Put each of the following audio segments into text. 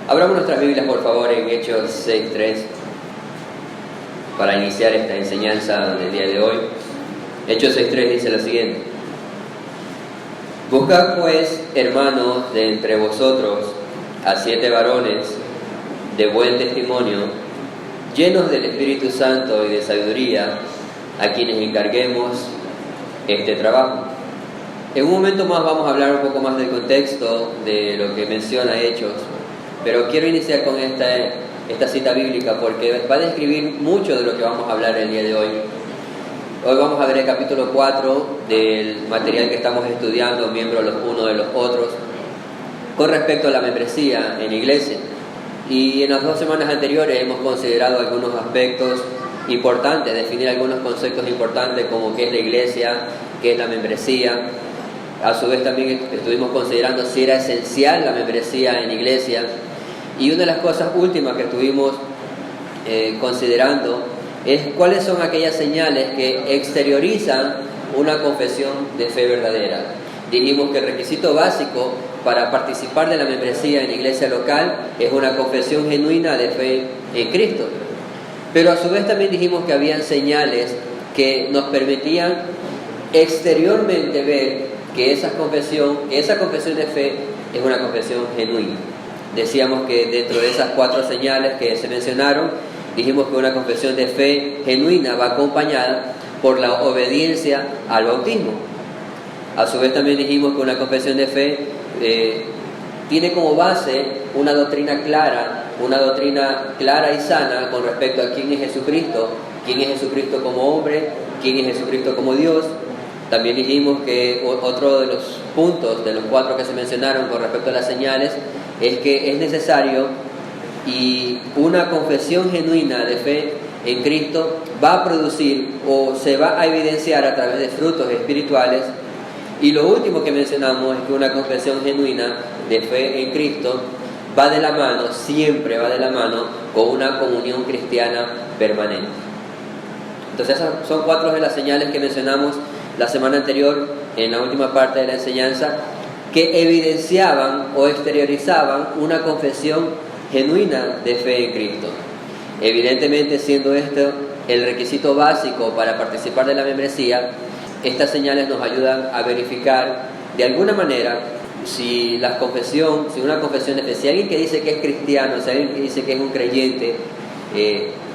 Abramos nuestras Biblias, por favor, en Hechos 6:3 para iniciar esta enseñanza del día de hoy. Hechos 6:3 dice lo siguiente: Buscad pues, hermanos, de entre vosotros a 7 varones de buen testimonio, llenos del Espíritu Santo y de sabiduría, a quienes encarguemos este trabajo. En un momento más vamos a hablar un poco más del contexto de lo que menciona Hechos, pero quiero iniciar con esta cita bíblica porque va a describir mucho de lo que vamos a hablar el día de hoy. Hoy vamos a ver el capítulo 4 del material que estamos estudiando, miembros los unos de los otros, con respecto a la membresía en iglesia. Y en las 2 semanas anteriores hemos considerado algunos aspectos importantes, definir algunos conceptos importantes como qué es la iglesia, qué es la membresía. A su vez también estuvimos considerando si era esencial la membresía en iglesia. Y una de las cosas últimas que estuvimos considerando es cuáles son aquellas señales que exteriorizan una confesión de fe verdadera. Dijimos que el requisito básico para participar de la membresía en iglesia local es una confesión genuina de fe en Cristo. Pero a su vez también dijimos que habían señales que nos permitían exteriormente ver que esa confesión de fe es una confesión genuina. Decíamos que dentro de esas 4 señales que se mencionaron, dijimos que una confesión de fe genuina va acompañada por la obediencia al bautismo. A su vez también dijimos que una confesión de fe tiene como base una doctrina clara y sana con respecto a quién es Jesucristo como hombre, quién es Jesucristo como Dios. También dijimos que otro de los puntos de los 4 que se mencionaron con respecto a las señales es que es necesario, y una confesión genuina de fe en Cristo va a producir o se va a evidenciar a través de frutos espirituales. Y lo último que mencionamos es que una confesión genuina de fe en Cristo siempre va de la mano con una comunión cristiana permanente. Entonces esas son 4 de las señales que mencionamos la semana anterior en la última parte de la enseñanza, que evidenciaban o exteriorizaban una confesión genuina de fe en Cristo. Evidentemente, siendo esto el requisito básico para participar de la membresía, estas señales nos ayudan a verificar de alguna manera si una confesión de fe, si alguien que dice que es cristiano, si alguien que dice que es un creyente,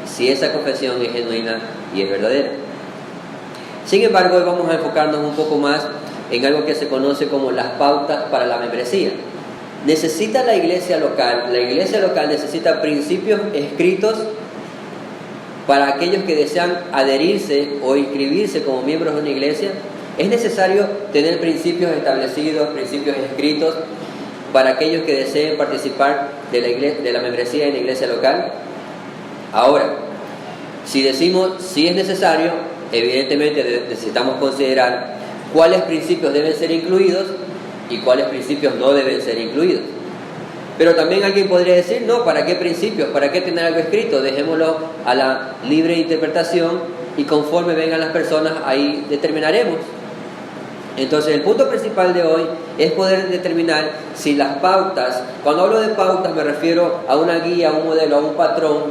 si esa confesión es genuina y es verdadera. Sin embargo, hoy vamos a enfocarnos un poco más en algo que se conoce como las pautas para la membresía. ¿Necesita la iglesia local necesita principios escritos para aquellos que desean adherirse o inscribirse como miembros de una iglesia? ¿Es necesario tener principios establecidos, principios escritos para aquellos que deseen participar de la membresía en la iglesia local? Ahora, si decimos si es necesario, evidentemente necesitamos considerar cuáles principios deben ser incluidos y cuáles principios no deben ser incluidos. Pero también alguien podría decir, no, ¿para qué principios? ¿Para qué tener algo escrito? Dejémoslo a la libre interpretación y conforme vengan las personas, ahí determinaremos. Entonces, el punto principal de hoy es poder determinar si las pautas, cuando hablo de pautas me refiero a una guía, a un modelo, a un patrón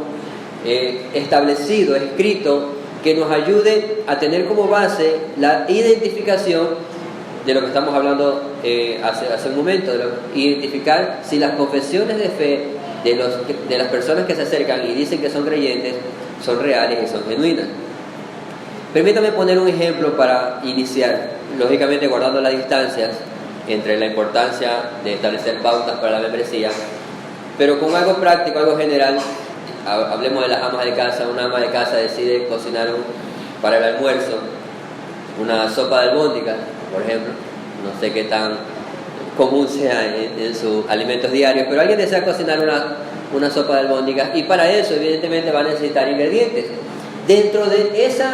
establecido, escrito, que nos ayude a tener como base la identificación de lo que estamos hablando hace un momento, identificar si las confesiones de fe de las personas que se acercan y dicen que son creyentes son reales y son genuinas. Permítame poner un ejemplo para iniciar, lógicamente guardando las distancias entre la importancia de establecer pautas para la membresía, pero con algo práctico, algo general. Hablemos de las amas de casa. Una ama de casa decide cocinar para el almuerzo una sopa de albóndigas, por ejemplo. No sé qué tan común sea en sus alimentos diarios, pero alguien desea cocinar una sopa de albóndigas y para eso evidentemente va a necesitar ingredientes. Dentro de ese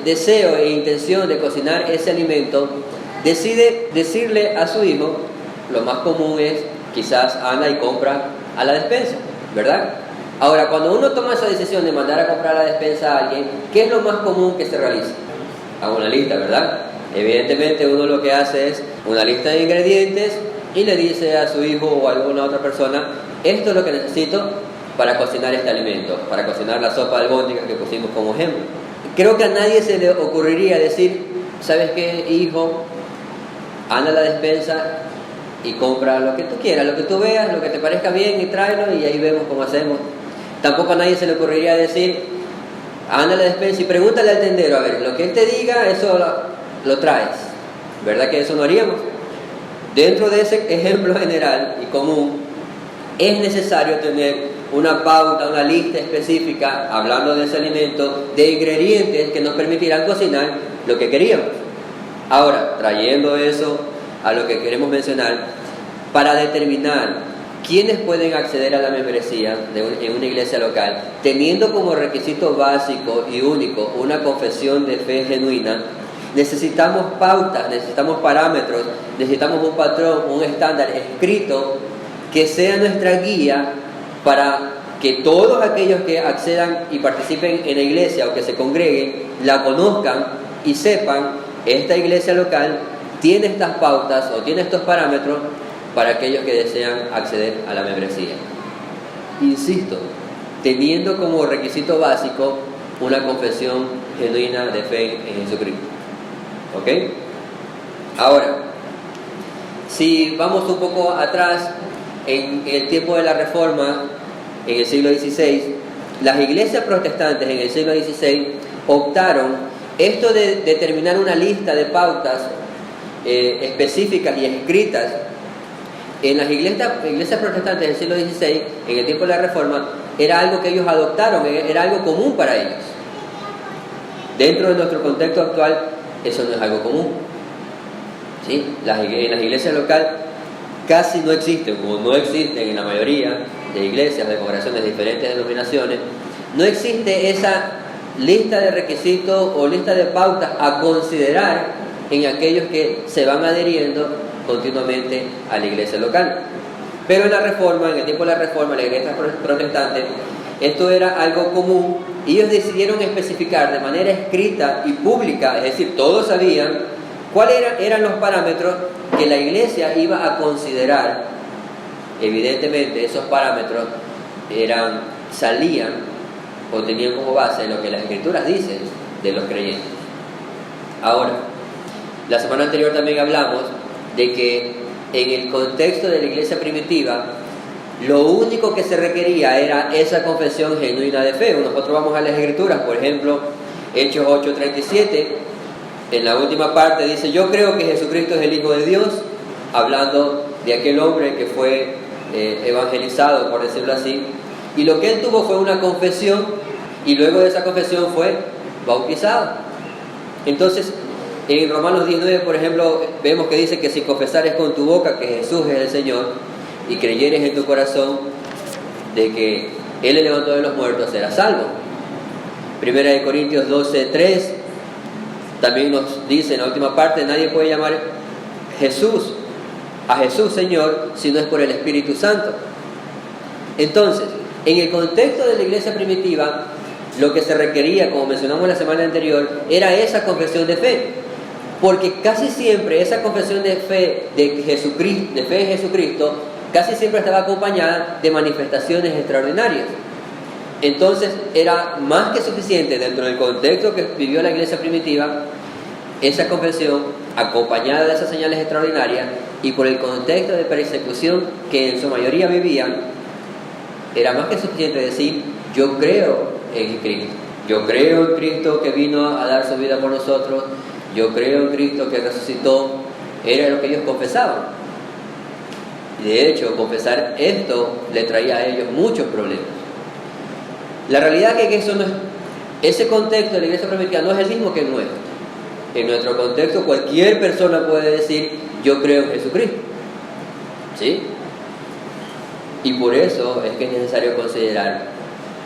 deseo e intención de cocinar ese alimento, decide decirle a su hijo, lo más común es quizás anda y compra a la despensa, ¿verdad? Ahora, cuando uno toma esa decisión de mandar a comprar a la despensa a alguien, ¿qué es lo más común que se realiza? Hago una lista, ¿verdad? Evidentemente uno lo que hace es una lista de ingredientes y le dice a su hijo o a alguna otra persona: esto es lo que necesito para cocinar este alimento, para cocinar la sopa de albóndigas que pusimos como ejemplo. Creo que a nadie se le ocurriría decir: ¿sabes qué, hijo? Anda a la despensa y compra lo que tú quieras, lo que tú veas, lo que te parezca bien, y tráelo y ahí vemos cómo hacemos. Tampoco a nadie se le ocurriría decir: anda a la despensa y pregúntale al tendero, a ver, lo que él te diga, eso lo traes. ¿Verdad que eso no haríamos? Dentro de ese ejemplo general y común, es necesario tener una pauta, una lista específica, hablando de ese alimento, de ingredientes que nos permitirán cocinar lo que queríamos. Ahora, trayendo eso a lo que queremos mencionar, para determinar quiénes pueden acceder a la membresía en una iglesia local, teniendo como requisito básico y único una confesión de fe genuina, necesitamos pautas, necesitamos parámetros, necesitamos un patrón, un estándar escrito que sea nuestra guía para que todos aquellos que accedan y participen en la iglesia o que se congreguen, la conozcan y sepan: esta iglesia local tiene estas pautas o tiene estos parámetros para aquellos que desean acceder a la membresía. Insisto, teniendo como requisito básico una confesión genuina de fe en Jesucristo. ¿Ok? Ahora, si vamos un poco atrás, en el tiempo de la Reforma, en el siglo XVI, las iglesias protestantes en el siglo XVI optaron esto de determinar una lista de pautas específicas y escritas. En las iglesias protestantes del siglo XVI, en el tiempo de la Reforma, era algo que ellos adoptaron, era algo común para ellos. Dentro de nuestro contexto actual, eso no es algo común. ¿Sí? En las iglesias locales casi no existen, como no existen en la mayoría de iglesias, de congregaciones de diferentes denominaciones, no existe esa lista de requisitos o lista de pautas a considerar en aquellos que se van adhiriendo continuamente a la iglesia local. Pero en la Reforma, en el tiempo de la Reforma, la iglesia protestante, esto era algo común y ellos decidieron especificar de manera escrita y pública, es decir, todos sabían cuáles eran los parámetros que la iglesia iba a considerar. Evidentemente esos parámetros salían o tenían como base lo que las escrituras dicen de los creyentes. Ahora, la semana anterior también hablamos de que en el contexto de la iglesia primitiva, lo único que se requería era esa confesión genuina de fe. Nosotros vamos a las escrituras, por ejemplo, Hechos 8:37, en la última parte dice: yo creo que Jesucristo es el Hijo de Dios, hablando de aquel hombre que fue evangelizado, por decirlo así, y lo que él tuvo fue una confesión, y luego de esa confesión fue bautizado. Entonces, en Romanos 19, por ejemplo, vemos que dice que si confesares con tu boca que Jesús es el Señor y creyeres en tu corazón de que Él le levantó de los muertos, serás salvo. Primera de Corintios 12:3 también nos dice en la última parte: nadie puede llamar a Jesús Señor si no es por el Espíritu Santo. Entonces, en el contexto de la iglesia primitiva, lo que se requería, como mencionamos la semana anterior, era esa confesión de fe, porque casi siempre esa confesión de fe de Jesucristo, casi siempre estaba acompañada de manifestaciones extraordinarias. Entonces era más que suficiente, dentro del contexto que vivió la iglesia primitiva, esa confesión acompañada de esas señales extraordinarias, y por el contexto de persecución que en su mayoría vivían, era más que suficiente decir: yo creo en Cristo, yo creo en Cristo que vino a dar su vida por nosotros, yo creo en Cristo que resucitó. Era lo que ellos confesaban. Y de hecho, confesar esto le traía a ellos muchos problemas. La realidad es que eso no es, ese contexto de la iglesia primitiva no es el mismo que el nuestro. En nuestro contexto, cualquier persona puede decir: yo creo en Jesucristo. ¿Sí? Y por eso es que es necesario considerar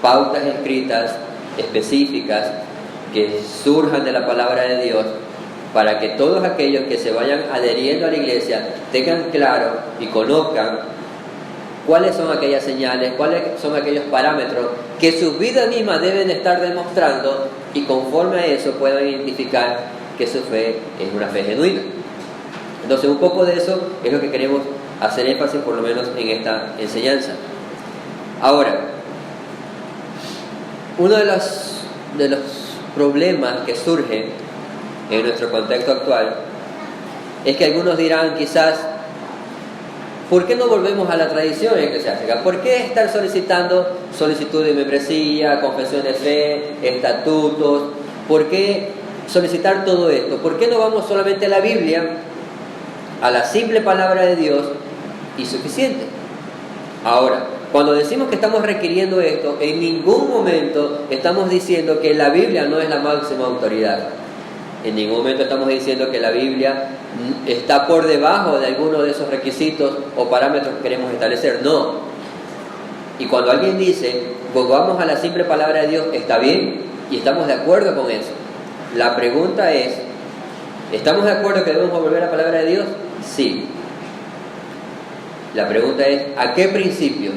pautas escritas, específicas, que surjan de la palabra de Dios, para que todos aquellos que se vayan adheriendo a la iglesia tengan claro y conozcan cuáles son aquellas señales, cuáles son aquellos parámetros que sus vidas mismas deben estar demostrando, y conforme a eso puedan identificar que su fe es una fe genuina. Entonces, un poco de eso es lo que queremos hacer énfasis por lo menos en esta enseñanza. Ahora, uno de los problemas que surgen en nuestro contexto actual es que algunos dirán quizás, ¿por qué no volvemos a la tradición eclesiástica? ¿Por qué estar solicitando solicitud de membresía, confesión de fe, estatutos? ¿Por qué solicitar todo esto? ¿Por qué no vamos solamente a la Biblia, a la simple palabra de Dios y suficiente? Ahora, cuando decimos que estamos requiriendo esto, en ningún momento estamos diciendo que la Biblia no es la máxima autoridad. En ningún momento estamos diciendo que la Biblia está por debajo de alguno de esos requisitos o parámetros que queremos establecer. No. Y cuando alguien dice, volvamos a la simple palabra de Dios, está bien y estamos de acuerdo con eso. La pregunta es, ¿estamos de acuerdo que debemos volver a la palabra de Dios? Sí. La pregunta es, ¿a qué principios?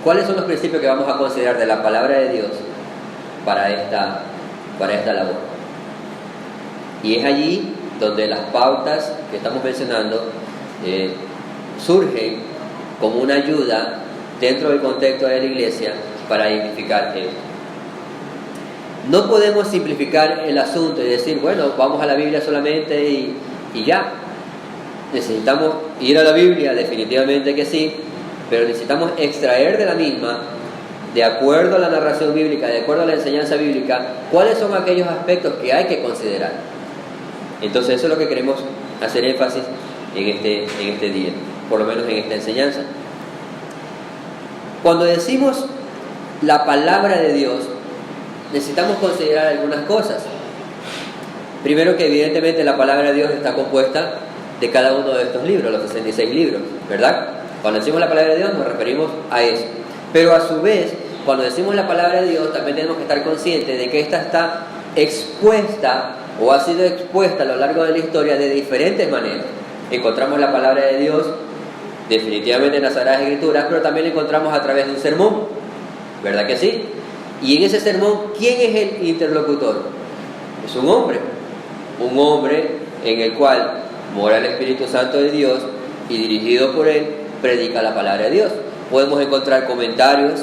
¿Cuáles son los principios que vamos a considerar de la palabra de Dios para esta labor? Y es allí donde las pautas que estamos mencionando surgen como una ayuda dentro del contexto de la iglesia para identificar esto. No podemos simplificar el asunto y decir, bueno, vamos a la Biblia solamente y ya. Necesitamos ir a la Biblia, definitivamente que sí, pero necesitamos extraer de la misma, de acuerdo a la narración bíblica, de acuerdo a la enseñanza bíblica, cuáles son aquellos aspectos que hay que considerar. Entonces eso es lo que queremos hacer énfasis en este día, por lo menos en esta enseñanza. Cuando decimos la palabra de Dios, necesitamos considerar algunas cosas. Primero, que evidentemente la palabra de Dios está compuesta de cada uno de estos libros, los 66 libros, ¿verdad? Cuando decimos la palabra de Dios nos referimos a eso. Pero a su vez, cuando decimos la palabra de Dios, también tenemos que estar conscientes de que esta está expuesta o ha sido expuesta a lo largo de la historia de diferentes maneras. Encontramos la palabra de Dios definitivamente en las Sagradas Escrituras, pero también la encontramos a través de un sermón, ¿verdad que sí? Y en ese sermón, ¿quién es el interlocutor? Es un hombre en el cual mora el Espíritu Santo de Dios y dirigido por él, predica la palabra de Dios. Podemos encontrar comentarios,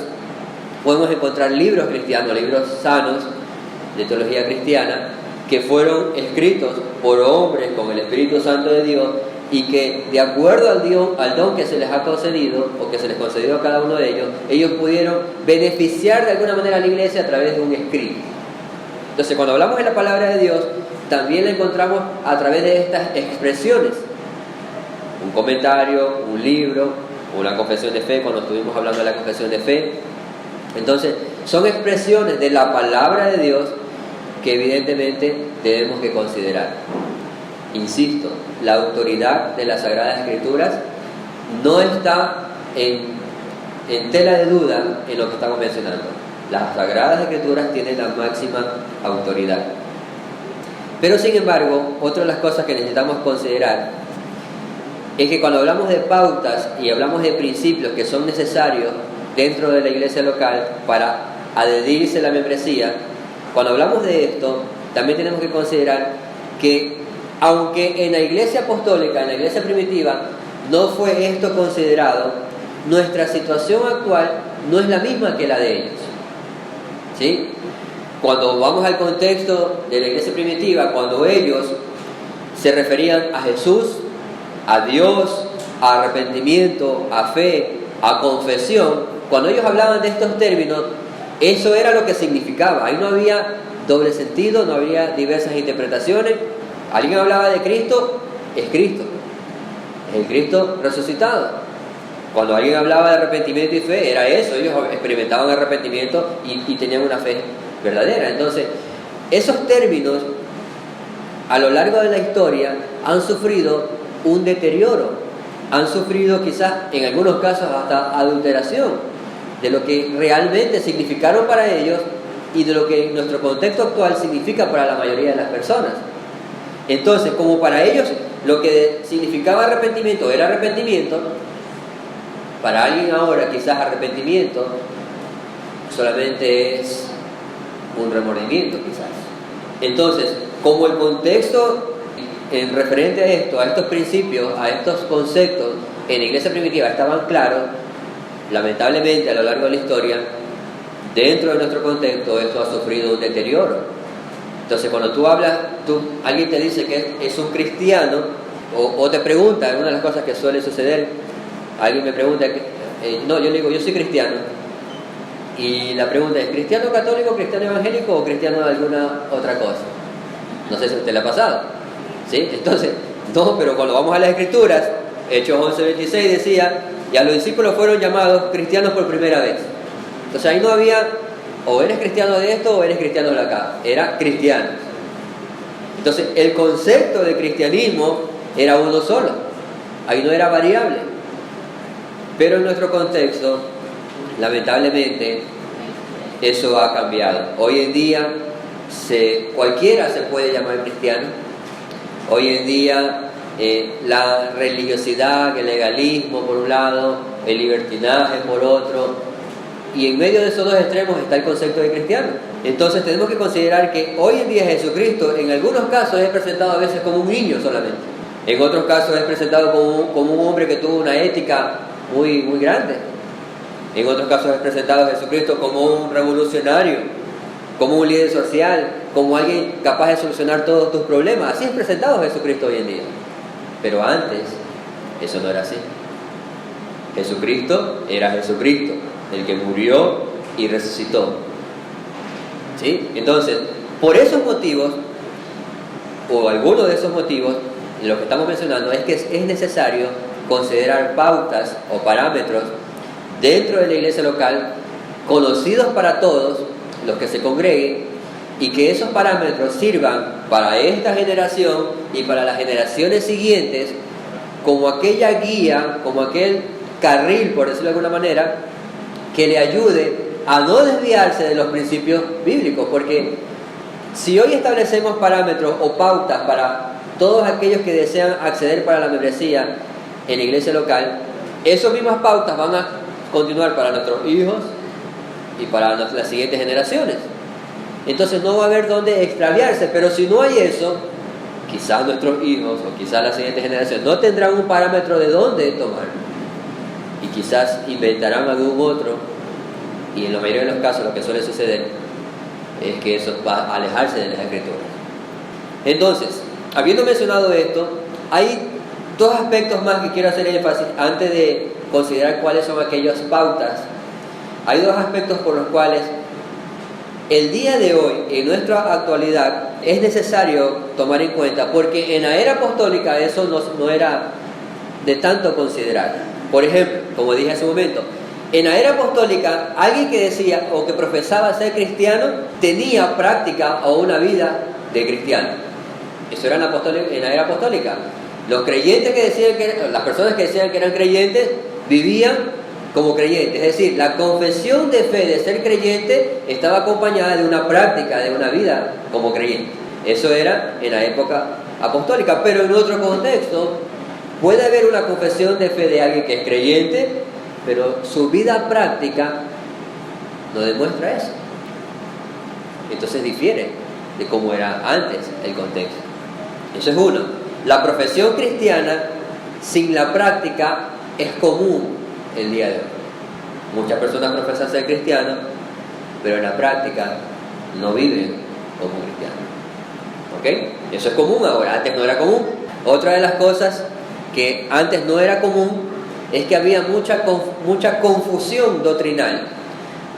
podemos encontrar libros cristianos, libros sanos de teología cristiana, que fueron escritos por hombres con el Espíritu Santo de Dios y que, de acuerdo al don que se les ha concedido o que se les concedió a cada uno de ellos pudieron beneficiar de alguna manera a la iglesia a través de un escrito. Entonces, cuando hablamos de la palabra de Dios, también la encontramos a través de estas expresiones: un comentario, un libro, una confesión de fe, cuando estuvimos hablando de la confesión de fe. Entonces, son expresiones de la palabra de Dios que evidentemente debemos que considerar. Insisto, la autoridad de las Sagradas Escrituras no está en tela de duda en lo que estamos mencionando. Las Sagradas Escrituras tienen la máxima autoridad. Pero sin embargo, otra de las cosas que necesitamos considerar es que cuando hablamos de pautas y hablamos de principios que son necesarios dentro de la iglesia local para adherirse a la membresía, cuando hablamos de esto, también tenemos que considerar que, aunque en la iglesia apostólica, en la iglesia primitiva, no fue esto considerado, nuestra situación actual no es la misma que la de ellos. ¿Sí? Cuando vamos al contexto de la iglesia primitiva, cuando ellos se referían a Jesús, a Dios, a arrepentimiento, a fe, a confesión, cuando ellos hablaban de estos términos, eso era lo que significaba. Ahí no había doble sentido, no había diversas interpretaciones. Alguien hablaba de Cristo, es Cristo, es el Cristo resucitado. Cuando alguien hablaba de arrepentimiento y fe, era eso. Ellos experimentaban arrepentimiento y tenían una fe verdadera. Entonces, esos términos a lo largo de la historia han sufrido un deterioro, han sufrido quizás en algunos casos hasta adulteración de lo que realmente significaron para ellos y de lo que en nuestro contexto actual significa para la mayoría de las personas. Entonces, como para ellos lo que significaba arrepentimiento era arrepentimiento, para alguien ahora quizás arrepentimiento solamente es un remordimiento quizás. Entonces, como el contexto en referente a esto, a estos principios, a estos conceptos, en la iglesia primitiva estaban claros, lamentablemente a lo largo de la historia, dentro de nuestro contexto, esto ha sufrido un deterioro. Entonces, cuando tú hablas, alguien te dice que es un cristiano, o te pregunta, una de las cosas que suele suceder, alguien me pregunta, no, yo le digo, yo soy cristiano, y la pregunta es, ¿cristiano católico, cristiano evangélico o cristiano de alguna otra cosa? No sé si a usted le ha pasado, ¿sí? Entonces, no, pero cuando vamos a las Escrituras, Hechos 11:26 decía, y a los discípulos fueron llamados cristianos por primera vez. Entonces ahí no había, o eres cristiano de esto o eres cristiano de acá, era cristiano. Entonces el concepto de cristianismo era uno solo, ahí no era variable. Pero en nuestro contexto, lamentablemente, eso ha cambiado. Hoy en día cualquiera se puede llamar cristiano. Hoy en día la religiosidad, el legalismo por un lado, el libertinaje por otro, y en medio de esos dos extremos está el concepto de cristiano. Entonces tenemos que considerar que hoy en día Jesucristo en algunos casos es presentado a veces como un niño solamente, en otros casos es presentado como un hombre que tuvo una ética muy, muy grande, en otros casos es presentado a Jesucristo como un revolucionario, como un líder social, como alguien capaz de solucionar todos tus problemas. Así es presentado Jesucristo hoy en día. Pero antes, eso no era así. Jesucristo era Jesucristo, el que murió y resucitó. ¿Sí? Entonces, por esos motivos, o algunos de esos motivos, lo que estamos mencionando es que es necesario considerar pautas o parámetros dentro de la iglesia local, conocidos para todos los que se congreguen, y que esos parámetros sirvan para esta generación y para las generaciones siguientes como aquella guía, como aquel carril, por decirlo de alguna manera, que le ayude a no desviarse de los principios bíblicos. Porque si hoy establecemos parámetros o pautas para todos aquellos que desean acceder para la membresía en la iglesia local, esas mismas pautas van a continuar para nuestros hijos y para las siguientes generaciones. Entonces no va a haber dónde extraviarse. Pero si no hay eso, quizás nuestros hijos o quizás las siguientes generaciones no tendrán un parámetro de dónde tomar, y quizás inventarán algún otro, y en la mayoría de los casos lo que suele suceder es que eso va a alejarse de las Escrituras. Entonces, habiendo mencionado esto, hay dos aspectos más que quiero hacer énfasis antes de considerar cuáles son aquellas pautas. Hay dos aspectos por los cuales el día de hoy, en nuestra actualidad, es necesario tomar en cuenta, porque en la era apostólica eso no era de tanto considerar. Por ejemplo, como dije hace un momento, en la era apostólica, alguien que decía o que profesaba ser cristiano tenía práctica o una vida de cristiano. Eso era en la era apostólica. Los creyentes que decían las personas que decían que eran creyentes vivían como creyentes, es decir, la confesión de fe de ser creyente estaba acompañada de una práctica, de una vida como creyente. Eso era en la época apostólica. Pero en otro contexto puede haber una confesión de fe de alguien que es creyente, pero su vida práctica no demuestra eso. Entonces difiere de cómo era antes el contexto. Eso es uno. La profesión cristiana sin la práctica es común el día de hoy. Muchas personas profesan ser cristianos, pero en la práctica no viven como cristianos. ¿Ok? Eso es común ahora, antes no era común. Otra de las cosas que antes no era común es que había mucha confusión doctrinal.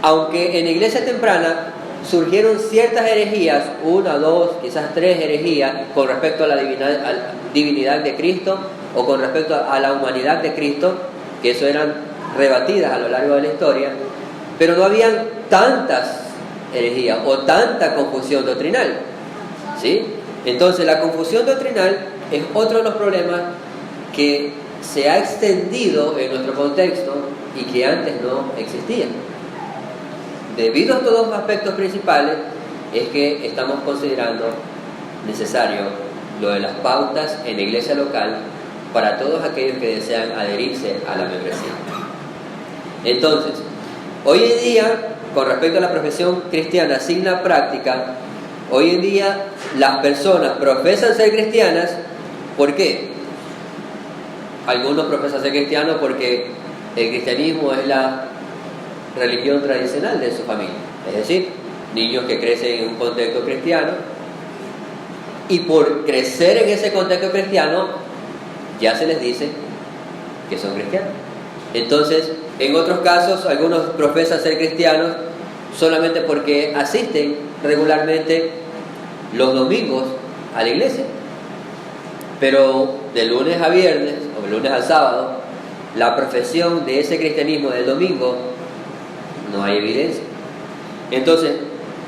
Aunque en la iglesia temprana surgieron ciertas herejías, una, dos, quizás tres herejías con respecto a la divinidad de Cristo o con respecto a la humanidad de Cristo, que eso eran rebatidas a lo largo de la historia, pero no habían tantas herejías o tanta confusión doctrinal, ¿sí? Entonces la confusión doctrinal es otro de los problemas que se ha extendido en nuestro contexto y que antes no existía. Debido a estos dos aspectos principales es que estamos considerando necesario lo de las pautas en la iglesia local para todos aquellos que desean adherirse a la membresía. Entonces, hoy en día, con respecto a la profesión cristiana sin la práctica, hoy en día las personas profesan ser cristianas, ¿Por qué? Algunos profesan ser cristianos porque el cristianismo es la religión tradicional de su familia, es decir, niños que crecen en un contexto cristiano, y por crecer en ese contexto cristiano ya se les dice que son cristianos. Entonces, en otros casos, algunos profesan ser cristianos solamente porque asisten regularmente los domingos a la iglesia, pero de lunes a viernes o de lunes al sábado, la profesión de ese cristianismo del domingo no hay evidencia. Entonces,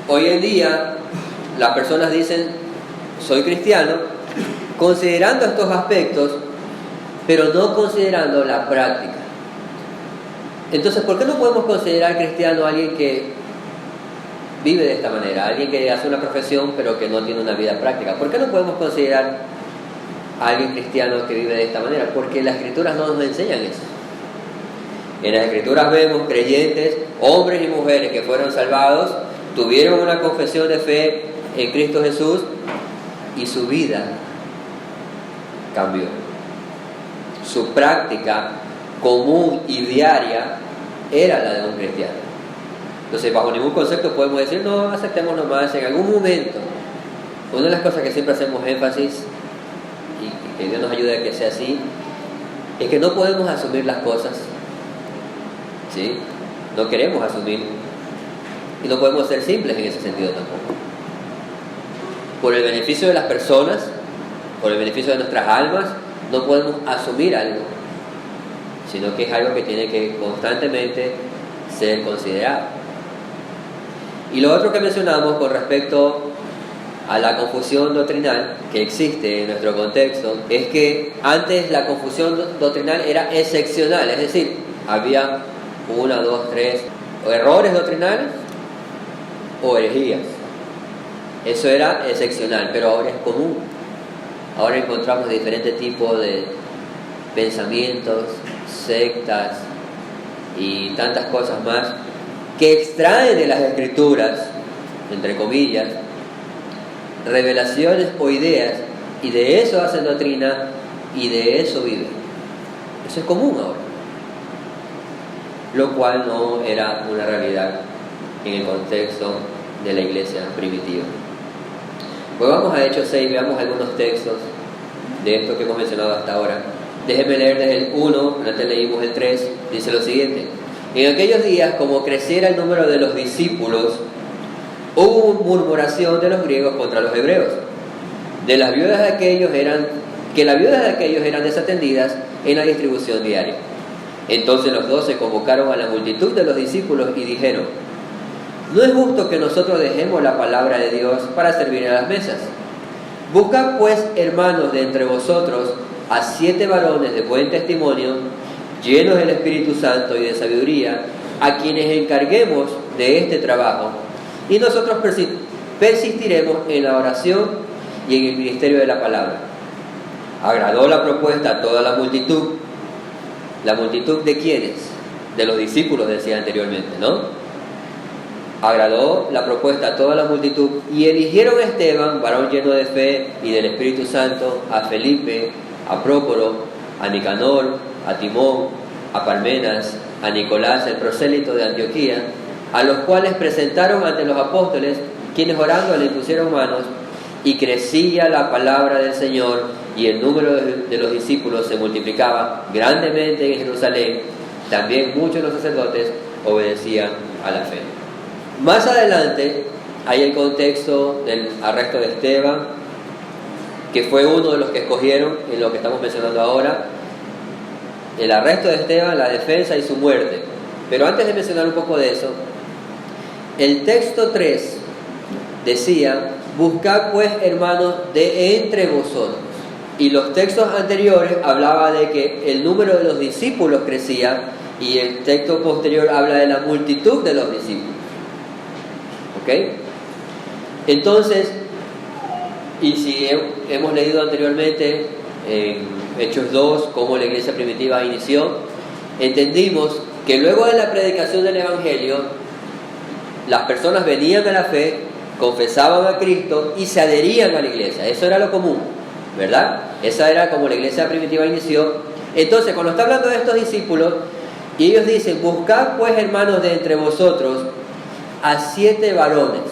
hoy en día las personas dicen soy cristiano considerando estos aspectos, pero no considerando la práctica. Entonces, ¿por qué no podemos considerar cristiano a alguien que vive de esta manera? Alguien que hace una profesión pero que no tiene una vida práctica. ¿Por qué no podemos considerar a alguien cristiano que vive de esta manera? Porque las escrituras no nos enseñan eso. En las escrituras vemos creyentes, hombres y mujeres que fueron salvados, tuvieron una confesión de fe en Cristo Jesús y su vida cambió. Su práctica común y diaria era la de un cristiano. Entonces, bajo ningún concepto podemos decir, no, aceptemos nomás. En algún momento, una de las cosas que siempre hacemos énfasis, y que Dios nos ayude a que sea así, es que no podemos asumir las cosas, ¿sí? No queremos asumir, y no podemos ser simples en ese sentido tampoco. Por el beneficio de las personas, por el beneficio de nuestras almas, no podemos asumir algo, sino que es algo que tiene que constantemente ser considerado. Y lo otro que mencionamos con respecto a la confusión doctrinal que existe en nuestro contexto es que antes la confusión doctrinal era excepcional, es decir, había 1, 2, 3 errores doctrinales o herejías. Eso era excepcional, pero ahora es común. Ahora encontramos diferentes tipos de pensamientos, sectas y tantas cosas más que extraen de las escrituras, entre comillas, revelaciones o ideas, y de eso hacen doctrina y de eso viven. Eso es común ahora, lo cual no era una realidad en el contexto de la iglesia primitiva. Pues vamos a Hechos 6, veamos algunos textos de esto que hemos mencionado hasta ahora. Déjenme leer desde el 1, antes leímos el 3, dice lo siguiente: en aquellos días, como creciera el número de los discípulos, hubo murmuración de los griegos contra los hebreos, de las viudas de aquellos las viudas de aquellos eran desatendidas en la distribución diaria. Entonces los 12 convocaron a la multitud de los discípulos y dijeron: no es justo que nosotros dejemos la palabra de Dios para servir a las mesas. Buscad pues, hermanos, de entre vosotros a 7 varones de buen testimonio, llenos del Espíritu Santo y de sabiduría, a quienes encarguemos de este trabajo, y nosotros persistiremos en la oración y en el ministerio de la palabra. Agradó la propuesta a toda la multitud. ¿La multitud de quiénes? De los discípulos, decía anteriormente, ¿no? Agradó la propuesta a toda la multitud, y eligieron a Esteban, varón lleno de fe y del Espíritu Santo, a Felipe, a Prócoro, a Nicanor, a Timón, a Parmenas, a Nicolás, el prosélito de Antioquía, a los cuales presentaron ante los apóstoles, quienes orando le impusieron manos, y crecía la palabra del Señor, y el número de los discípulos se multiplicaba grandemente en Jerusalén. También muchos de los sacerdotes obedecían a la fe. Más adelante hay el contexto del arresto de Esteban, que fue uno de los que escogieron en lo que estamos mencionando ahora. El arresto de Esteban, la defensa y su muerte. Pero antes de mencionar un poco de eso, el texto 3 decía: buscad pues, hermanos, de entre vosotros. Y los textos anteriores hablaba de que el número de los discípulos crecía, y el texto posterior habla de la multitud de los discípulos. ¿Ok? Entonces, y si hemos leído anteriormente en Hechos 2 cómo la iglesia primitiva inició, entendimos que luego de la predicación del Evangelio, las personas venían a la fe, confesaban a Cristo y se adherían a la iglesia. Eso era lo común, ¿verdad? Esa era como la iglesia primitiva inició. Entonces, cuando está hablando de estos discípulos, y ellos dicen, buscad pues, hermanos, de entre vosotros a 7 varones.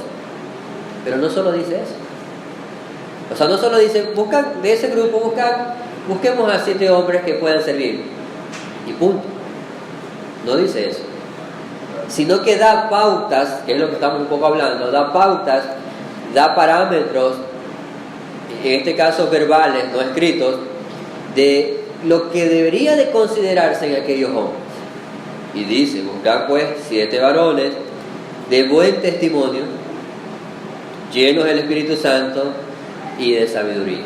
Pero no solo dice eso. O sea, no solo dice, buscad de ese grupo, busquemos a 7 hombres que puedan servir. Y punto. No dice eso. Sino que da pautas, que es lo que estamos un poco hablando, da pautas, da parámetros, en este caso verbales, no escritos, de lo que debería de considerarse en aquellos hombres. Y dice, buscad pues 7 varones de buen testimonio, llenos del Espíritu Santo y de sabiduría.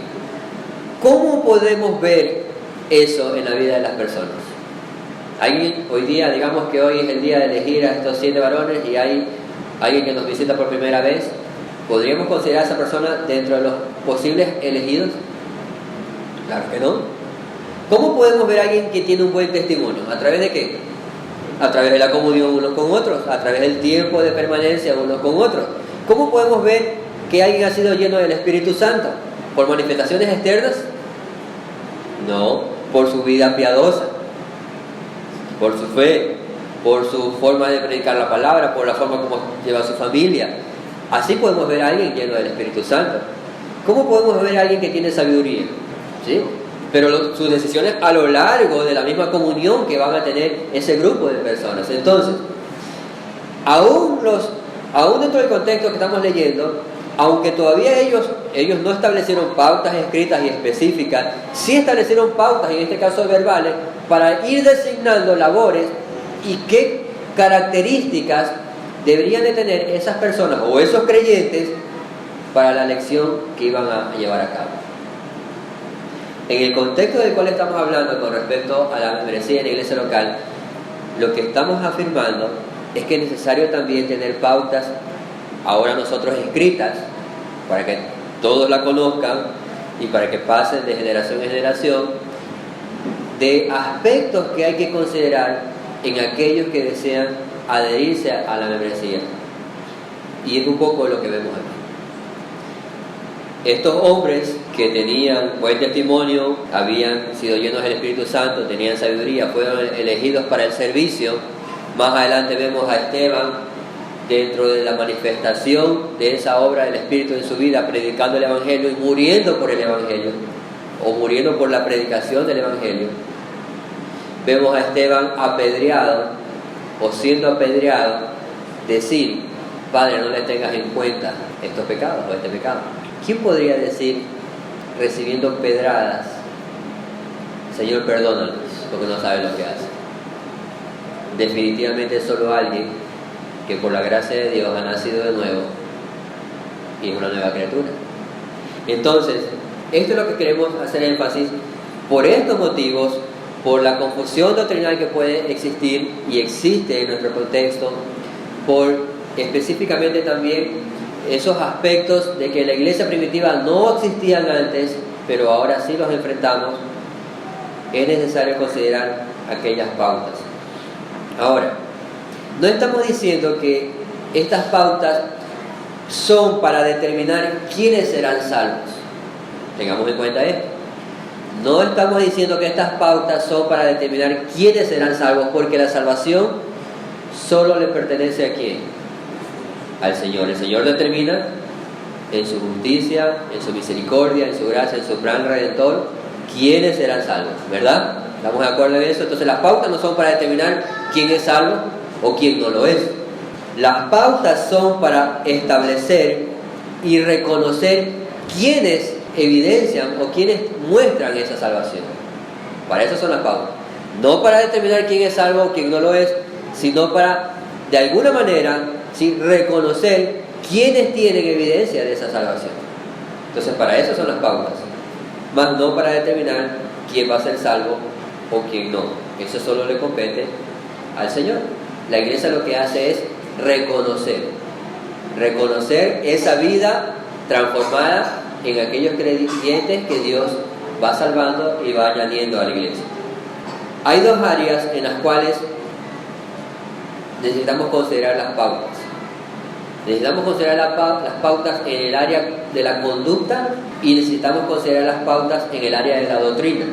¿Cómo podemos ver eso en la vida de las personas? Hoy día, digamos que hoy es el día de elegir a estos 7 varones y hay alguien que nos visita por primera vez. ¿Podríamos considerar a esa persona dentro de los posibles elegidos? Claro que no. ¿Cómo podemos ver a alguien que tiene un buen testimonio? ¿A través de qué? A través de la comunión unos con otros, a través del tiempo de permanencia unos con otros. ¿Cómo podemos ver que alguien ha sido lleno del Espíritu Santo? ¿Por manifestaciones externas? No, por su vida piadosa, por su fe, por su forma de predicar la palabra, por la forma como lleva a su familia. Así podemos ver a alguien lleno del Espíritu Santo. ¿Cómo podemos ver a alguien que tiene sabiduría? ¿Sí? Pero sus decisiones a lo largo de la misma comunión que van a tener ese grupo de personas. Entonces, aún dentro del contexto que estamos leyendo, aunque todavía ellos no establecieron pautas escritas y específicas, sí establecieron pautas, en este caso verbales, para ir designando labores y qué características deberían de tener esas personas o esos creyentes para la lección que iban a llevar a cabo. En el contexto del cual estamos hablando con respecto a la membresía en la iglesia local, lo que estamos afirmando es que es necesario también tener pautas, ahora nosotros escritas, para que todos la conozcan y para que pasen de generación en generación, de aspectos que hay que considerar en aquellos que desean adherirse a la membresía. Y es un poco lo que vemos aquí. Estos hombres que tenían buen testimonio, habían sido llenos del Espíritu Santo, tenían sabiduría, fueron elegidos para el servicio. Más adelante vemos a Esteban dentro de la manifestación de esa obra del Espíritu en su vida, predicando el Evangelio y muriendo por el Evangelio, o muriendo por la predicación del Evangelio. Vemos a Esteban apedreado, o siendo apedreado, decir, Padre, no le tengas en cuenta estos pecados o este pecado. ¿Quién podría decir, recibiendo pedradas, Señor, perdónanos, porque no sabe lo que hace? Definitivamente solo alguien que por la gracia de Dios ha nacido de nuevo y es una nueva criatura. Entonces, esto es lo que queremos hacer énfasis. Por estos motivos, por la confusión doctrinal que puede existir y existe en nuestro contexto, por específicamente también esos aspectos de que la iglesia primitiva no existían antes, pero ahora sí los enfrentamos, es necesario considerar aquellas pautas. Ahora, no estamos diciendo que estas pautas son para determinar quiénes serán salvos. Tengamos en cuenta esto. No estamos diciendo que estas pautas son para determinar quiénes serán salvos, porque la salvación solo le pertenece ¿a quién? Al Señor. El Señor determina en su justicia, en su misericordia, en su gracia, en su plan redentor, quiénes serán salvos, ¿verdad? ¿Estamos de acuerdo en eso? Entonces las pautas no son para determinar quién es salvo o quién no lo es. Las pautas son para establecer y reconocer quiénes evidencian o quienes muestran esa salvación. Para eso son las pautas. No para determinar quién es salvo o quién no lo es, sino para, de alguna manera, ¿sí?, reconocer quiénes tienen evidencia de esa salvación. Entonces, para eso son las pautas. Más no para determinar quién va a ser salvo o quién no. Eso solo le compete al Señor. La iglesia lo que hace es reconocer esa vida transformada en aquellos creyentes que Dios va salvando y va añadiendo a la iglesia. Hay dos áreas en las cuales necesitamos considerar las pautas. Necesitamos considerar las pautas en el área de la conducta y necesitamos considerar las pautas en el área de la doctrina.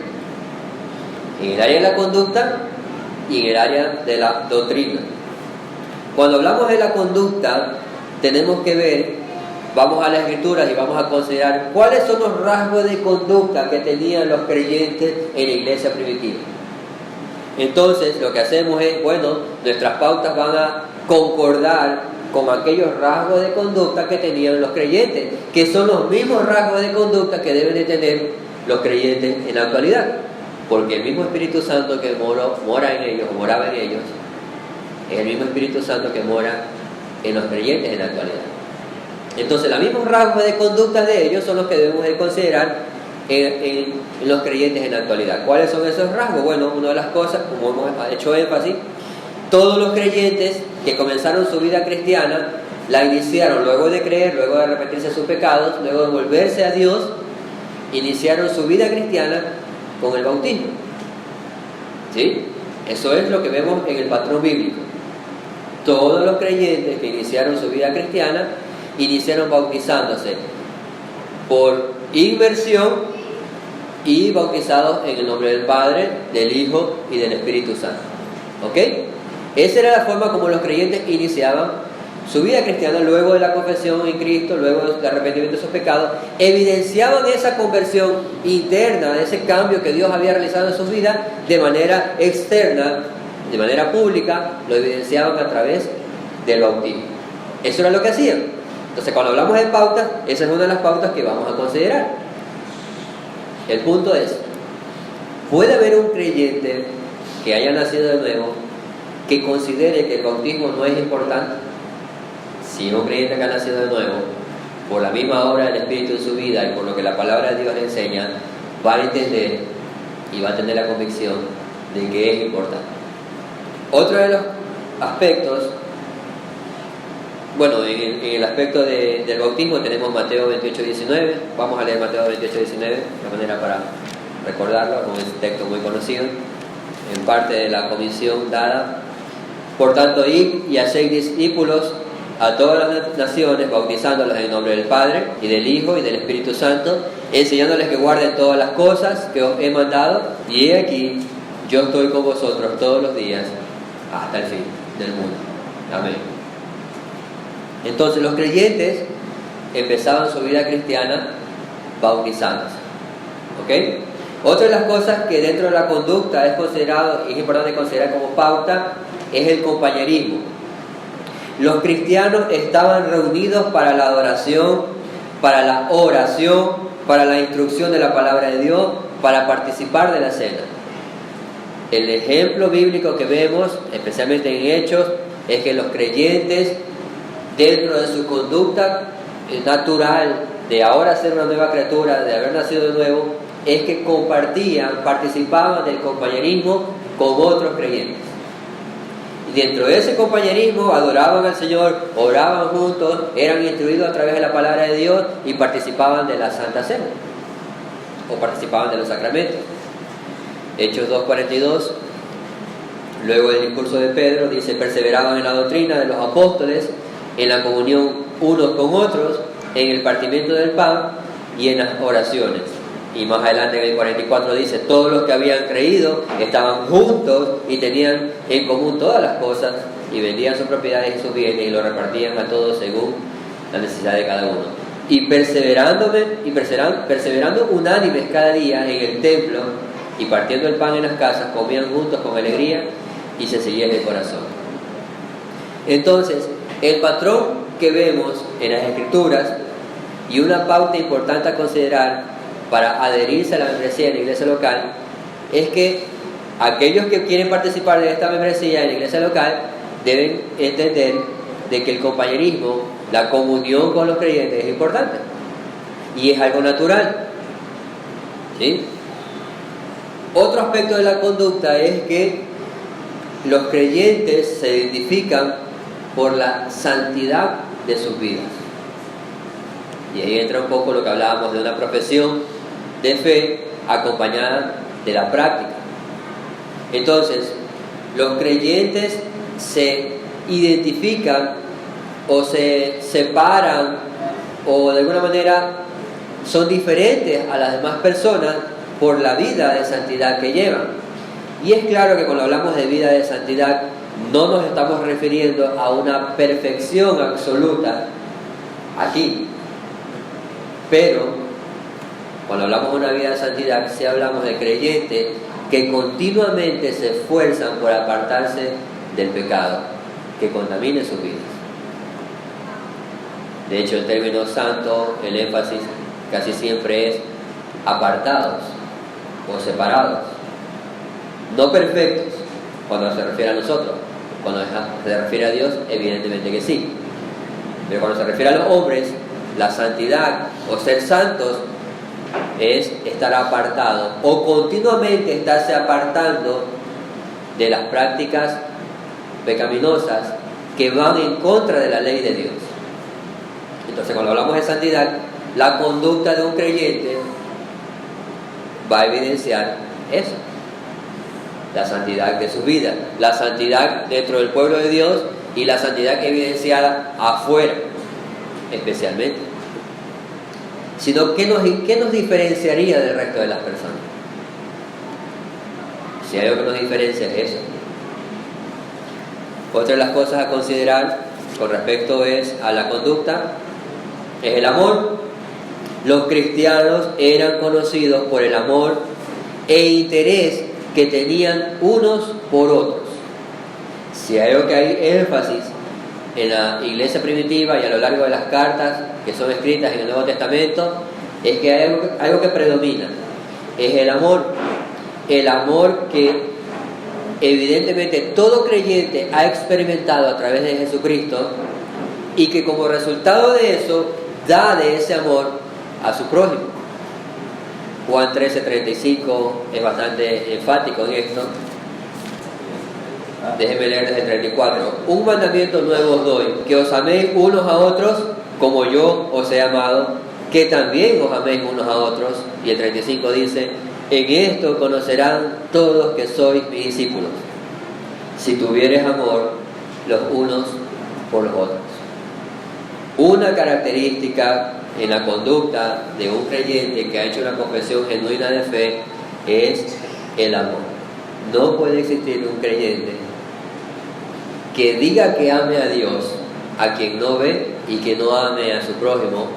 En el área de la conducta y en el área de la doctrina. Cuando hablamos de la conducta, tenemos que ver, vamos a las Escrituras y vamos a considerar cuáles son los rasgos de conducta que tenían los creyentes en la iglesia primitiva. Entonces, lo que hacemos es, bueno, nuestras pautas van a concordar con aquellos rasgos de conducta que tenían los creyentes, que son los mismos rasgos de conducta que deben de tener los creyentes en la actualidad, porque el mismo Espíritu Santo que mora en ellos, o moraba en ellos, es el mismo Espíritu Santo que mora en los creyentes en la actualidad. Entonces, los mismos rasgos de conducta de ellos son los que debemos de considerar en los creyentes en la actualidad. ¿Cuáles son esos rasgos? Bueno, una de las cosas, como hemos hecho énfasis, todos los creyentes que comenzaron su vida cristiana la iniciaron luego de creer, luego de arrepentirse de sus pecados, luego de volverse a Dios, iniciaron su vida cristiana con el bautismo. ¿Sí? Eso es lo que vemos en el patrón bíblico. Todos los creyentes que iniciaron su vida cristiana iniciaron bautizándose por inmersión y bautizados en el nombre del Padre, del Hijo y del Espíritu Santo. ¿Ok? Esa era la forma como los creyentes iniciaban su vida cristiana luego de la confesión en Cristo, luego del arrepentimiento de sus pecados. Evidenciaban esa conversión interna, ese cambio que Dios había realizado en sus vidas de manera externa, de manera pública, lo evidenciaban a través del bautismo. Eso era lo que hacían. Entonces, cuando hablamos de pautas, esa es una de las pautas que vamos a considerar. El punto es, ¿puede haber un creyente que haya nacido de nuevo que considere que el bautismo no es importante? Si un creyente que ha nacido de nuevo, por la misma obra del Espíritu en su vida y por lo que la palabra de Dios le enseña, va a entender y va a tener la convicción de que es importante. Otro de los aspectos, bueno, en el aspecto del bautismo tenemos Mateo 28:19. Vamos a leer Mateo 28:19 de manera para recordarlo, es un texto muy conocido, en parte de la comisión dada. Por tanto, id y haced discípulos a todas las naciones, bautizándolos en el nombre del Padre, y del Hijo, y del Espíritu Santo, enseñándoles que guarden todas las cosas que os he mandado, y he aquí, yo estoy con vosotros todos los días, hasta el fin del mundo. Amén. Entonces, los creyentes empezaban su vida cristiana bautizándose. ¿Ok? Otra de las cosas que dentro de la conducta es importante considerar como pauta, es el compañerismo. Los cristianos estaban reunidos para la adoración, para la oración, para la instrucción de la palabra de Dios, para participar de la cena. El ejemplo bíblico que vemos, especialmente en Hechos, es que los creyentes, dentro de su conducta natural de ahora ser una nueva criatura, de haber nacido de nuevo, es que compartían, participaban del compañerismo con otros creyentes. Y dentro de ese compañerismo adoraban al Señor, oraban juntos, eran instruidos a través de la palabra de Dios y participaban de la Santa Cena, o participaban de los sacramentos. Hechos 2:42, luego del discurso de Pedro, dice: perseveraban en la doctrina de los apóstoles, en la comunión unos con otros, en el partimiento del pan y en las oraciones. Y más adelante en el 44 dice: todos los que habían creído estaban juntos y tenían en común todas las cosas, y vendían sus propiedades y sus bienes y lo repartían a todos según la necesidad de cada uno. Y perseverando unánimes cada día en el templo y partiendo el pan en las casas, comían juntos con alegría y sencillez de corazón. Entonces, el patrón que vemos en las Escrituras y una pauta importante a considerar para adherirse a la membresía en la iglesia local es que aquellos que quieren participar de esta membresía en la iglesia local deben entender de que el compañerismo, la comunión con los creyentes es importante y es algo natural. ¿Sí? Otro aspecto de la conducta es que los creyentes se identifican por la santidad de sus vidas. Y ahí entra un poco lo que hablábamos de una profesión de fe acompañada de la práctica. Entonces, los creyentes se identifican o se separan o de alguna manera son diferentes a las demás personas por la vida de santidad que llevan. Y es claro que cuando hablamos de vida de santidad no nos estamos refiriendo a una perfección absoluta aquí, pero cuando hablamos de una vida de santidad sí hablamos de creyentes que continuamente se esfuerzan por apartarse del pecado que contamine sus vidas. De hecho, el término santo, el énfasis casi siempre es apartados o separados, no perfectos cuando se refiere a nosotros. Cuando se refiere a Dios, evidentemente que sí, pero cuando se refiere a los hombres, la santidad o ser santos es estar apartado o continuamente estarse apartando de las prácticas pecaminosas que van en contra de la ley de Dios. Entonces, cuando hablamos de santidad, la conducta de un creyente va a evidenciar eso, la santidad de su vida, la santidad dentro del pueblo de Dios y la santidad que evidenciada afuera, especialmente. Sino, ¿qué nos diferenciaría del resto de las personas? Si hay algo que nos diferencia es eso. Otra de las cosas a considerar con respecto a la conducta es el amor. Los cristianos eran conocidos por el amor e interés que tenían unos por otros. Si hay algo que hay énfasis en la iglesia primitiva y a lo largo de las cartas que son escritas en el Nuevo Testamento, es que hay algo que predomina, es el amor que evidentemente todo creyente ha experimentado a través de Jesucristo y que como resultado de eso da de ese amor a su prójimo. Juan 13:35 es bastante enfático en esto. Déjenme leer desde el 34. Un mandamiento nuevo os doy, que os améis unos a otros como yo os he amado, que también os améis unos a otros. Y el 35 dice: en esto conocerán todos que sois mis discípulos, si tuviereis amor los unos por los otros. Una característica en la conducta de un creyente que ha hecho una confesión genuina de fe es el amor. No puede existir un creyente que diga que ame a Dios a quien no ve y que no ame a su prójimo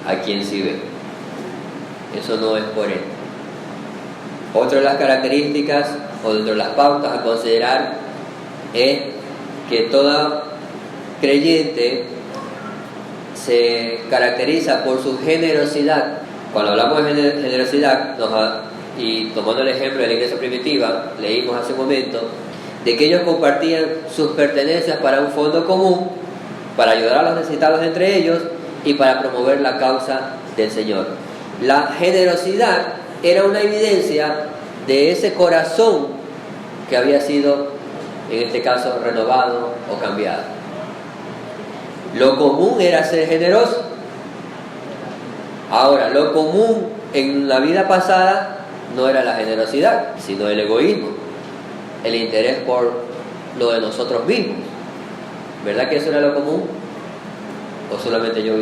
a quien sí ve. Eso no es coherente. Otra de las características o dentro de las pautas a considerar es que toda creyente se caracteriza por su generosidad. Cuando hablamos de generosidad, y tomando el ejemplo de la iglesia primitiva, leímos hace un momento, de que ellos compartían sus pertenencias para un fondo común, para ayudar a los necesitados entre ellos y para promover la causa del Señor. La generosidad era una evidencia de ese corazón que había sido, en este caso, renovado o cambiado. Lo común era ser generoso. Ahora, lo común en la vida pasada no era la generosidad, sino el egoísmo, el interés por lo de nosotros mismos. ¿Verdad que eso era lo común? ¿O solamente yo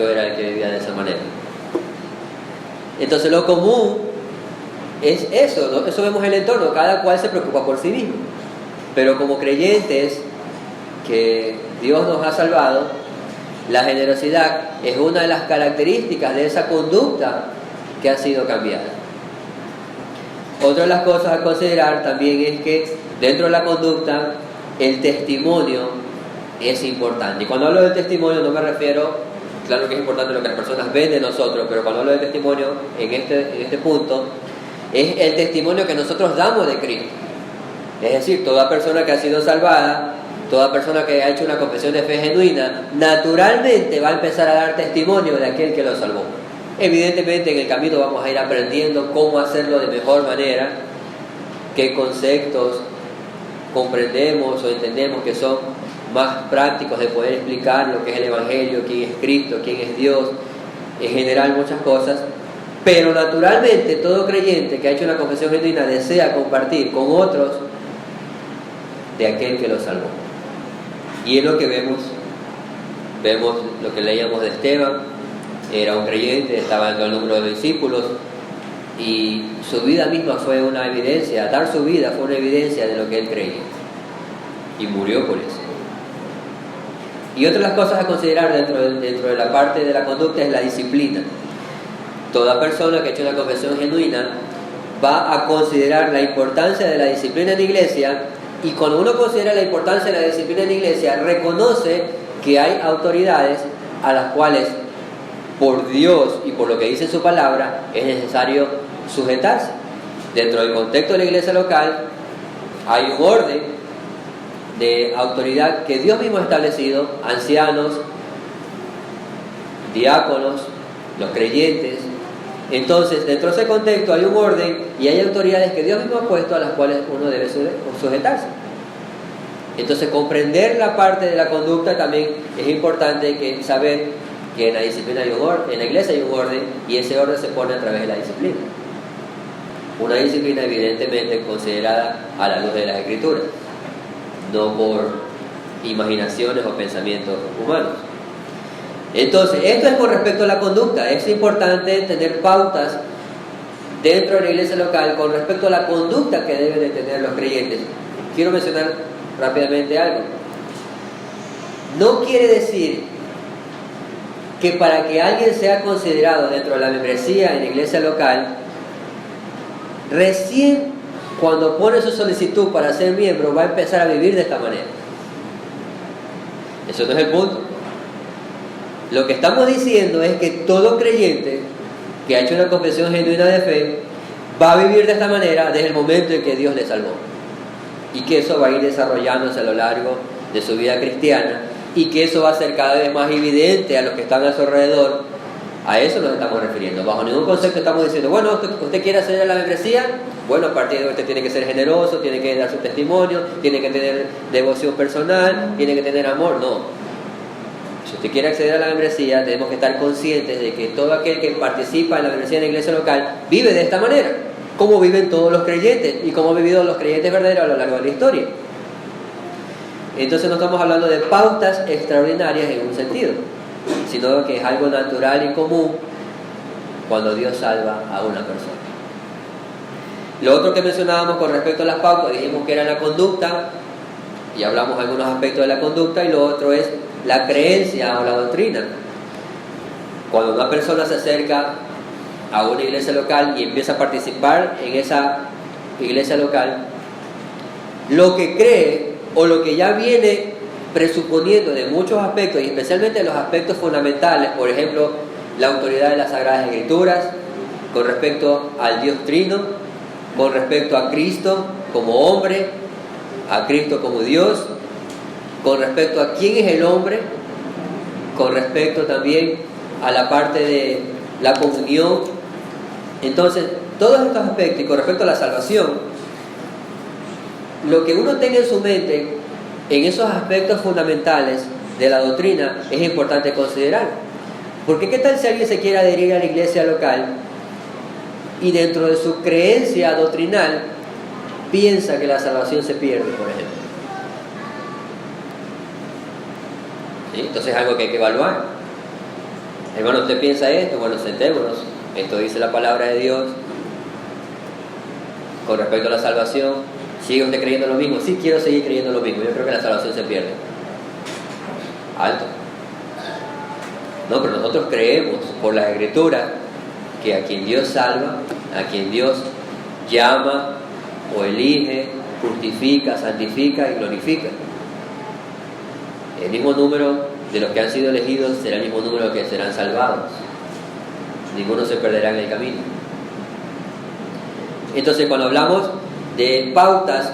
era el que vivía de esa manera? Entonces lo común es eso, ¿no? Eso vemos en el entorno, cada cual se preocupa por sí mismo. Pero como creyentes que Dios nos ha salvado, la generosidad es una de las características de esa conducta que ha sido cambiada. Otra de las cosas a considerar también es que dentro de la conducta el testimonio es importante. Y cuando hablo del testimonio no me refiero, claro que es importante lo que las personas ven de nosotros, pero cuando hablo de testimonio en este punto es el testimonio que nosotros damos de Cristo. Es decir, toda persona que ha sido salvada, toda persona que ha hecho una confesión de fe genuina, naturalmente va a empezar a dar testimonio de aquel que lo salvó. Evidentemente en el camino vamos a ir aprendiendo cómo hacerlo de mejor manera, qué conceptos comprendemos o entendemos que son más prácticos de poder explicar lo que es el Evangelio, quién es Cristo, quién es Dios, en general muchas cosas. Pero naturalmente todo creyente que ha hecho una confesión genuina desea compartir con otros de aquel que lo salvó. Y es lo que vemos Vemos lo que leíamos de Esteban, era un creyente, estaba dentro del número de discípulos, y su vida misma fue una evidencia, dar su vida fue una evidencia de lo que él creía, y murió por eso. Y otra de las cosas a considerar dentro de la parte de la conducta es la disciplina. Toda persona que ha hecho una confesión genuina va a considerar la importancia de la disciplina en la iglesia, y cuando uno considera la importancia de la disciplina en la iglesia, reconoce que hay autoridades a las cuales, por Dios y por lo que dice su palabra, es necesario sujetarse. Dentro del contexto de la iglesia local hay un orden de autoridad que Dios mismo ha establecido: ancianos, diáconos, los creyentes. Entonces, dentro de ese contexto hay un orden y hay autoridades que Dios mismo ha puesto a las cuales uno debe sujetarse. Entonces, comprender la parte de la conducta también es importante, que saber que en la disciplina hay un orden, en la iglesia hay un orden, y ese orden se pone a través de la disciplina. Una disciplina evidentemente considerada a la luz de las Escrituras, no por imaginaciones o pensamientos humanos. Entonces, esto es con respecto a la conducta. Es importante tener pautas dentro de la iglesia local con respecto a la conducta que deben de tener los creyentes. Quiero mencionar rápidamente algo. No quiere decir que para que alguien sea considerado dentro de la membresía en la iglesia local, recién cuando pone su solicitud para ser miembro va a empezar a vivir de esta manera. Eso no es el punto. Lo que estamos diciendo es que todo creyente que ha hecho una confesión genuina de fe va a vivir de esta manera desde el momento en que Dios le salvó, y que eso va a ir desarrollándose a lo largo de su vida cristiana, y que eso va a ser cada vez más evidente a los que están a su alrededor. A eso nos estamos refiriendo. Bajo ningún concepto estamos diciendo, bueno, usted quiere acceder a la membresía, bueno, a partir de usted tiene que ser generoso, tiene que dar su testimonio, tiene que tener devoción personal, tiene que tener amor. No. Si usted quiere acceder a la membresía, tenemos que estar conscientes de que todo aquel que participa en la membresía de la iglesia local vive de esta manera, como viven todos los creyentes y como han vivido los creyentes verdaderos a lo largo de la historia. Entonces no estamos hablando de pautas extraordinarias en un sentido, sino que es algo natural y común cuando Dios salva a una persona. Lo otro que mencionábamos con respecto a las pautas, dijimos que era la conducta, y hablamos de algunos aspectos de la conducta, y lo otro es la creencia o la doctrina. Cuando una persona se acerca a una iglesia local y empieza a participar en esa iglesia local, lo que cree o lo que ya viene presuponiendo de muchos aspectos, y especialmente los aspectos fundamentales, por ejemplo, la autoridad de las Sagradas Escrituras, con respecto al Dios Trino, con respecto a Cristo como hombre, a Cristo como Dios, con respecto a quién es el hombre, con respecto también a la parte de la comunión. Entonces, todos estos aspectos, y con respecto a la salvación, lo que uno tenga en su mente en esos aspectos fundamentales de la doctrina es importante considerar. Porque ¿qué tal si alguien se quiere adherir a la iglesia local y dentro de su creencia doctrinal piensa que la salvación se pierde, por ejemplo? ¿Sí? Entonces es algo que hay que evaluar. Hermano, ¿usted piensa esto? Bueno, sentémonos. Esto dice la palabra de Dios con respecto a la salvación. ¿Sigue usted creyendo lo mismo? Sí, quiero seguir creyendo lo mismo. Yo creo que la salvación se pierde. Alto. No, pero nosotros creemos por las Escrituras que a quien Dios salva, a quien Dios llama o elige, justifica, santifica y glorifica. El mismo número de los que han sido elegidos será el mismo número que serán salvados. Ninguno se perderá en el camino. Entonces, cuando hablamos de pautas,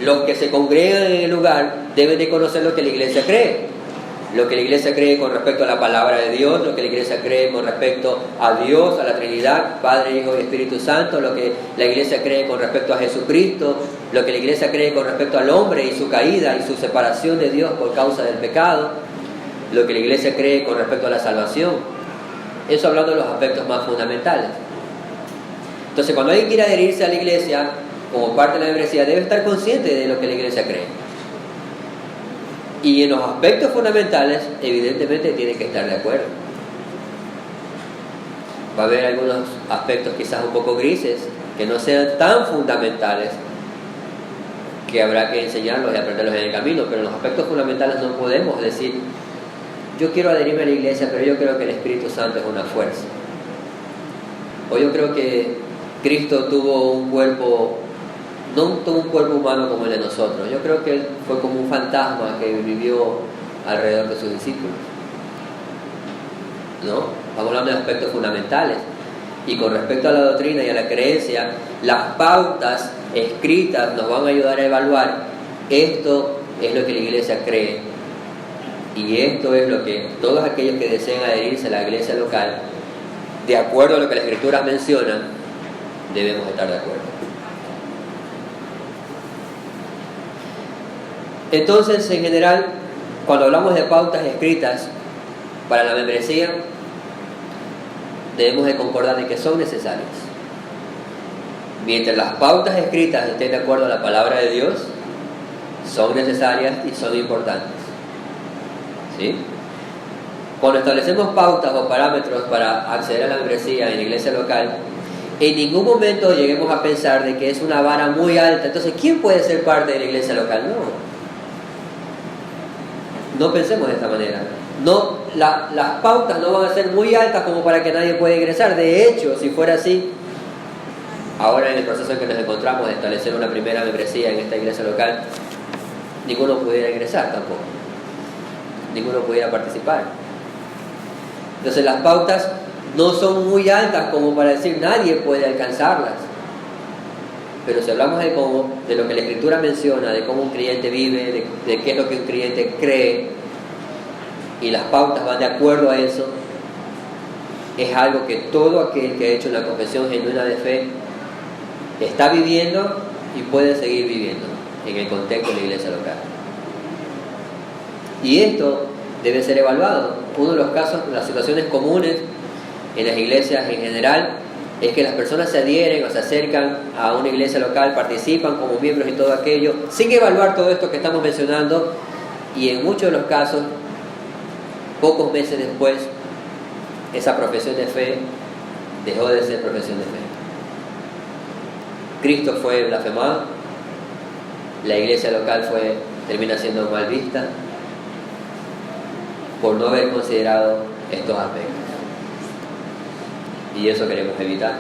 los que se congregan en el lugar deben de conocer lo que la iglesia cree. Lo que la iglesia cree con respecto a la palabra de Dios, lo que la iglesia cree con respecto a Dios, a la Trinidad, Padre, Hijo y Espíritu Santo, lo que la iglesia cree con respecto a Jesucristo, lo que la iglesia cree con respecto al hombre y su caída y su separación de Dios por causa del pecado, lo que la iglesia cree con respecto a la salvación. Eso hablando de los aspectos más fundamentales. Entonces, cuando alguien quiere adherirse a la iglesia como parte de la membresía, debe estar consciente de lo que la iglesia cree. Y en los aspectos fundamentales, evidentemente, tienen que estar de acuerdo. Va a haber algunos aspectos quizás un poco grises, que no sean tan fundamentales, que habrá que enseñarlos y aprenderlos en el camino, pero en los aspectos fundamentales no podemos decir, yo quiero adherirme a la iglesia, pero yo creo que el Espíritu Santo es una fuerza. O yo creo que Cristo tuvo un cuerpo, no tuvo un cuerpo humano como el de nosotros. Yo creo que Él fue como un fantasma que vivió alrededor de sus discípulos. ¿No? Estamos hablando de aspectos fundamentales. Y con respecto a la doctrina y a la creencia, las pautas escritas nos van a ayudar a evaluar esto es lo que la iglesia cree. Y esto es lo que todos aquellos que deseen adherirse a la iglesia local, de acuerdo a lo que las Escrituras mencionan, debemos estar de acuerdo. Entonces, en general, cuando hablamos de pautas escritas para la membresía, debemos de concordar en que son necesarias. Mientras las pautas escritas estén de acuerdo a la palabra de Dios, son necesarias y son importantes. ¿Sí? Cuando establecemos pautas o parámetros para acceder a la membresía en la iglesia local, en ningún momento lleguemos a pensar de que es una vara muy alta. Entonces, ¿quién puede ser parte de la iglesia local? No pensemos de esta manera. No, las pautas no van a ser muy altas como para que nadie pueda ingresar. De hecho, si fuera así, ahora en el proceso en que nos encontramos de establecer una primera membresía en esta iglesia local, ninguno pudiera ingresar tampoco. Ninguno pudiera participar. Entonces las pautas no son muy altas como para decir nadie puede alcanzarlas. Pero si hablamos de lo que la Escritura menciona, de cómo un creyente vive, de qué es lo que un creyente cree, y las pautas van de acuerdo a eso, es algo que todo aquel que ha hecho una confesión genuina de fe está viviendo y puede seguir viviendo en el contexto de la iglesia local. Y esto debe ser evaluado. Uno de los casos, las situaciones comunes en las iglesias en general, es que las personas se adhieren o se acercan a una iglesia local, participan como miembros y todo aquello, sin evaluar todo esto que estamos mencionando, y en muchos de los casos, pocos meses después, esa profesión de fe dejó de ser profesión de fe. Cristo fue blasfemado, la iglesia local termina siendo mal vista por no haber considerado estos aspectos. Y eso queremos evitar.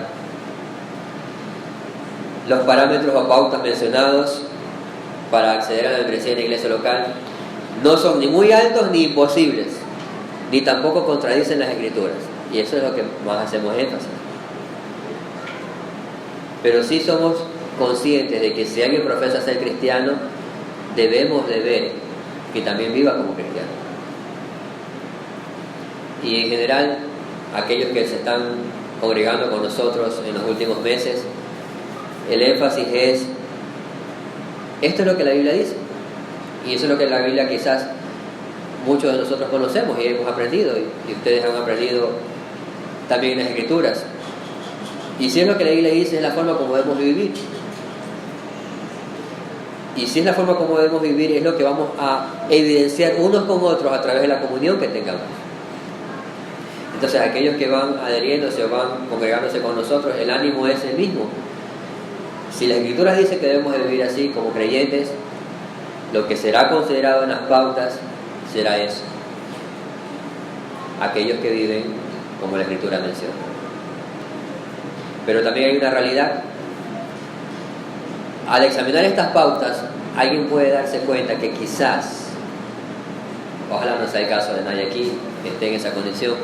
Los parámetros o pautas mencionados para acceder a la membresía en la iglesia local no son ni muy altos ni imposibles, ni tampoco contradicen las Escrituras. Y eso es lo que más hacemos énfasis. Pero sí somos conscientes de que si alguien profesa ser cristiano, debemos de ver que también viva como cristiano. Y en general, aquellos que se están congregando con nosotros en los últimos meses, el énfasis es, esto es lo que la Biblia dice, y eso es lo que la Biblia quizás muchos de nosotros conocemos y hemos aprendido, y ustedes han aprendido también en las Escrituras. Y si es lo que la Biblia dice, es la forma como debemos vivir. Y si es la forma como debemos vivir, es lo que vamos a evidenciar unos con otros a través de la comunión que tengamos. Entonces, aquellos que van adheriéndose o van congregándose con nosotros, el ánimo es el mismo. Si las Escrituras dicen que debemos de vivir así como creyentes, lo que será considerado en las pautas será eso. Aquellos que viven como la Escritura menciona. Pero también hay una realidad. Al examinar estas pautas, alguien puede darse cuenta que quizás, ojalá no sea el caso de nadie aquí que esté en esa condición,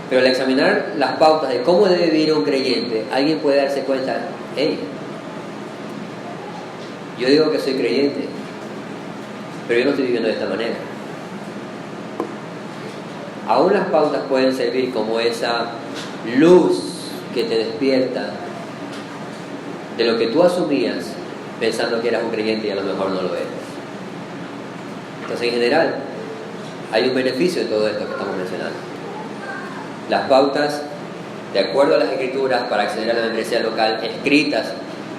pero al examinar las pautas de cómo debe vivir un creyente, alguien puede darse cuenta, hey, yo digo que soy creyente, pero yo no estoy viviendo de esta manera. Aún las pautas pueden servir como esa luz que te despierta de lo que tú asumías pensando que eras un creyente y a lo mejor no lo eres. Entonces, en general, hay un beneficio de todo esto que estamos mencionando. Las pautas, de acuerdo a las Escrituras, para acceder a la membresía local, escritas,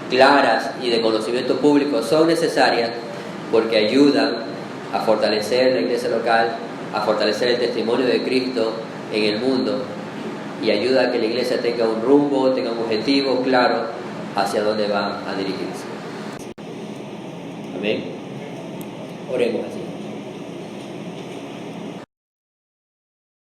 claras y de conocimiento público, son necesarias porque ayudan a fortalecer la iglesia local, a fortalecer el testimonio de Cristo en el mundo, y ayuda a que la iglesia tenga un rumbo, tenga un objetivo claro hacia dónde va a dirigirse. Amén. Oremos así.